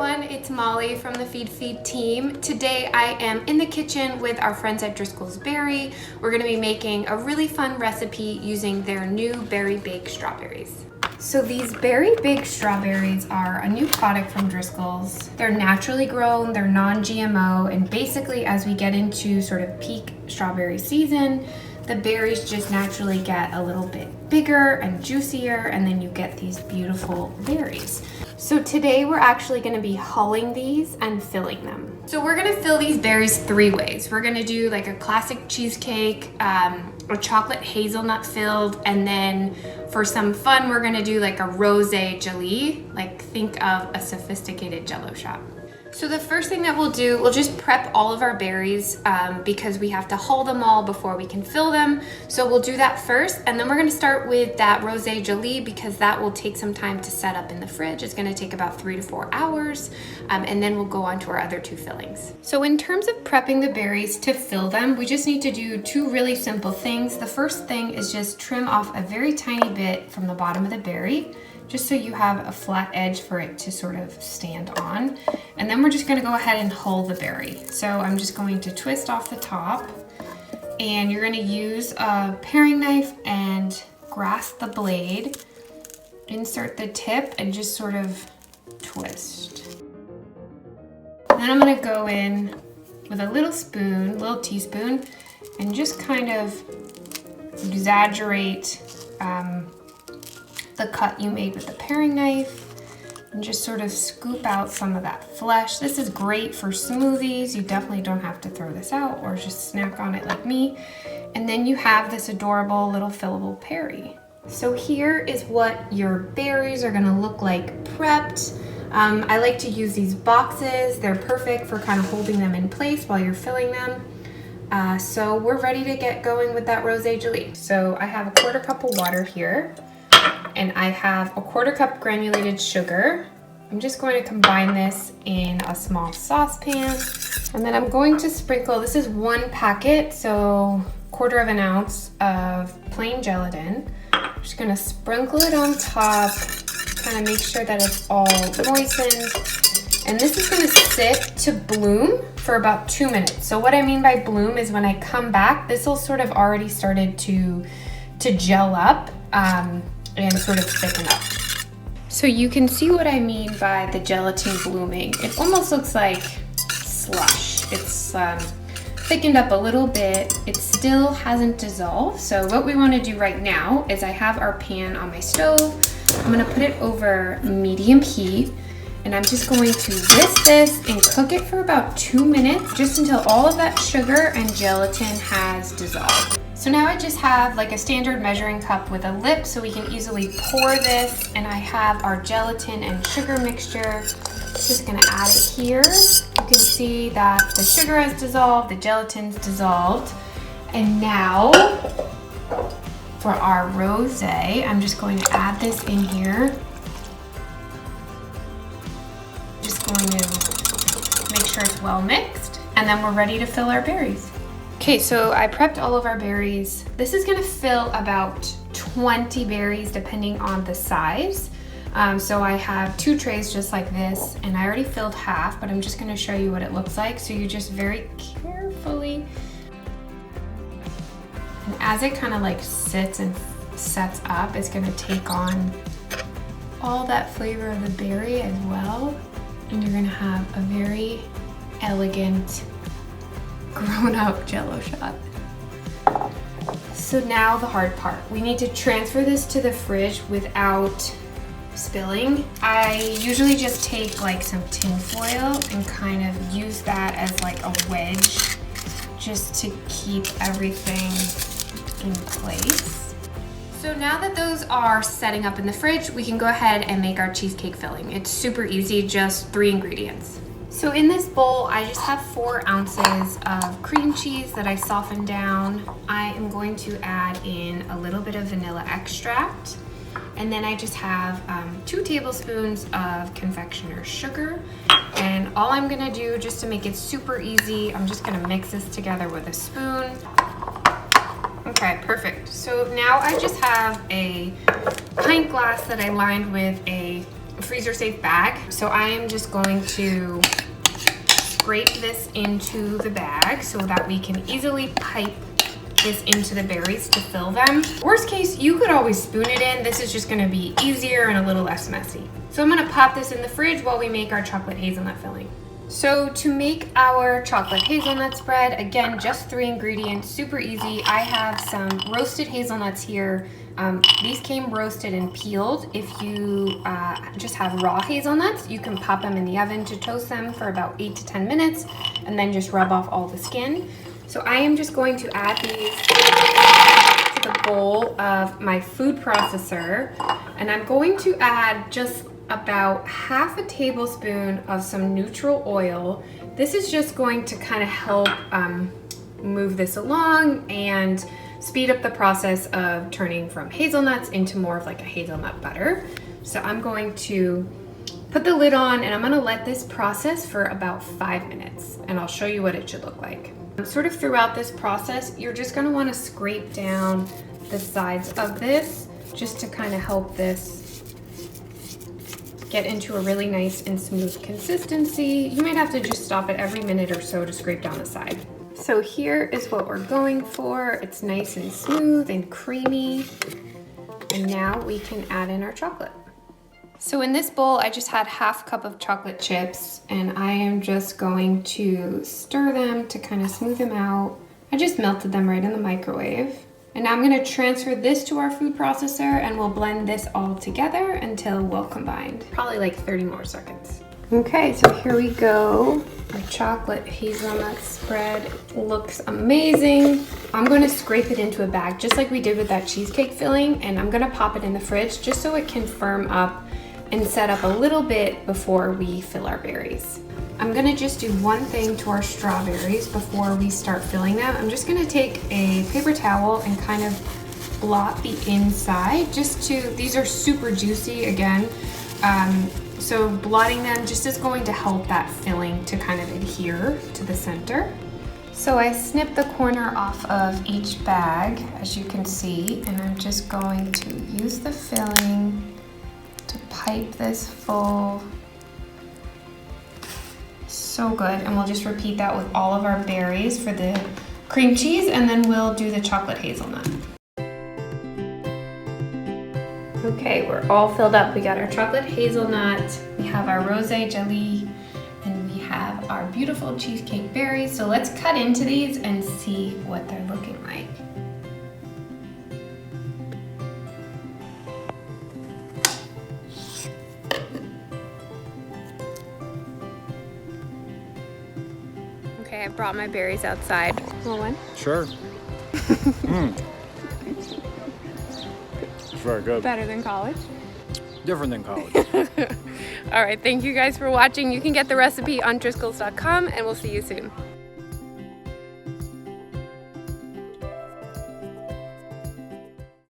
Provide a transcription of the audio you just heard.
everyone, it's Molly from the Feed team. Today I am in the kitchen with our friends at Driscolls Berry. We're going to be making a really fun recipe using their new berry baked strawberries. So these berry baked strawberries are a new product from Driscolls. They're naturally grown, they're non-GMO, and basically as we get into sort of peak strawberry season, the berries just naturally get a little bit bigger and juicier, and then you get these beautiful berries. So today we're actually going to be hulling these and filling them. So we're going to fill these berries 3 ways. We're going to do like a classic cheesecake, a chocolate hazelnut filled, and then for some fun we're going to do like a rosé jelly, like think of a sophisticated jello shot. So the first thing that we'll do, we'll just prep all of our berries because we have to hull them all before we can fill them. So we'll do that first, and then we're gonna start with that rosé jelly because that will take some time to set up in the fridge. It's gonna take about 3 to 4 hours, and then we'll go on to our other 2 fillings. So in terms of prepping the berries to fill them, we just need to do 2 really simple things. The first thing is just trim off a very tiny bit from the bottom of the berry, just so you have a flat edge for it to sort of stand on. And then we're just gonna go ahead and hull the berry. So I'm just going to twist off the top, and you're gonna use a paring knife and grasp the blade, insert the tip, and just sort of twist. And then I'm gonna go in with a little teaspoon, and just kind of exaggerate the cut you made with the paring knife, and just sort of scoop out some of that flesh. This is great for smoothies. You definitely don't have to throw this out or just snack on it like me. And then you have this adorable little fillable berry. So here is what your berries are gonna look like prepped. I like to use these boxes. They're perfect for kind of holding them in place while you're filling them. So we're ready to get going with that rosé jelly. So I have a 1/4 cup of water here, and I have a 1/4 cup granulated sugar. I'm just going to combine this in a small saucepan, and then I'm going to sprinkle, this is 1 packet, so 1/4 ounce of plain gelatin. I'm just gonna sprinkle it on top, kind of make sure that it's all moistened. And this is gonna sit to bloom for about 2 minutes. So what I mean by bloom is when I come back, this will sort of already started to gel up, and sort of thicken up. So you can see what I mean by the gelatin blooming. It almost looks like slush. It's thickened up a little bit. It still hasn't dissolved. So what we want to do right now is I have our pan on my stove. I'm going to put it over medium heat, and I'm just going to whisk this and cook it for about 2 minutes, just until all of that sugar and gelatin has dissolved. So now I just have like a standard measuring cup with a lip so we can easily pour this, and I have our gelatin and sugar mixture. Just gonna add it here. You can see that the sugar has dissolved, the gelatin's dissolved. And now for our rosé, I'm just going to add this in here. Just going to make sure it's well mixed, and then we're ready to fill our berries. Okay, so I prepped all of our berries. This is gonna fill about 20 berries depending on the size. So I have 2 trays just like this, and I already filled half, but I'm just gonna show you what it looks like. So you just very carefully, and as it kind of like sits and sets up, it's gonna take on all that flavor of the berry as well. And you're gonna have a very elegant grown-up jello shot. So now the hard part. We need to transfer this to the fridge without spilling. I usually just take like some tin foil and kind of use that as like a wedge just to keep everything in place. So now that those are setting up in the fridge, we can go ahead and make our cheesecake filling. It's super easy, just 3 ingredients. So in this bowl, I just have 4 ounces of cream cheese that I softened down. I am going to add in a little bit of vanilla extract. And then I just have 2 tablespoons of confectioner's sugar. And all I'm gonna do, just to make it super easy, I'm just gonna mix this together with a spoon. Okay, perfect. So now I just have a pint glass that I lined with a freezer safe bag. So I am just going to scrape this into the bag so that we can easily pipe this into the berries to fill them. Worst case, you could always spoon it in. This is just gonna be easier and a little less messy. So I'm gonna pop this in the fridge while we make our chocolate hazelnut filling. So to make our chocolate hazelnut spread, again, just 3 ingredients, super easy. I have some roasted hazelnuts here. These came roasted and peeled. If you just have raw hazelnuts, you can pop them in the oven to toast them for about 8 to 10 minutes and then just rub off all the skin. So I am just going to add these to the bowl of my food processor, and I'm going to add just about half a tablespoon of some neutral oil. This is just going to kind of help move this along and speed up the process of turning from hazelnuts into more of like a hazelnut butter. So I'm going to put the lid on and I'm gonna let this process for about 5 minutes, and I'll show you what it should look like. Sort of throughout this process, you're just gonna wanna scrape down the sides of this just to kind of help this get into a really nice and smooth consistency. You might have to just stop it every minute or so to scrape down the side. So here is what we're going for. It's nice and smooth and creamy. And now we can add in our chocolate. So in this bowl, I just had half cup of chocolate chips, and I am just going to stir them to kind of smooth them out. I just melted them right in the microwave. And now I'm gonna transfer this to our food processor and we'll blend this all together until well combined. Probably like 30 more seconds. Okay, so here we go. Our chocolate hazelnut spread looks amazing. I'm gonna scrape it into a bag just like we did with that cheesecake filling, and I'm gonna pop it in the fridge just so it can firm up and set up a little bit before we fill our berries. I'm gonna just do one thing to our strawberries before we start filling them. I'm just gonna take a paper towel and kind of blot the inside these are super juicy again. So blotting them just is going to help that filling to kind of adhere to the center. So I snipped the corner off of each bag, as you can see, and I'm just going to use the filling to pipe this full. So good, and we'll just repeat that with all of our berries for the cream cheese, and then we'll do the chocolate hazelnut. Okay, we're all filled up. We got our chocolate hazelnut, we have our rosé jelly, and we have our beautiful cheesecake berries. So let's cut into these and see what they're looking like. Okay, I brought my berries outside. Want one? Sure. It's very good. Better than college? Different than college. All right, thank you guys for watching. You can get the recipe on Driscolls.com, and we'll see you soon.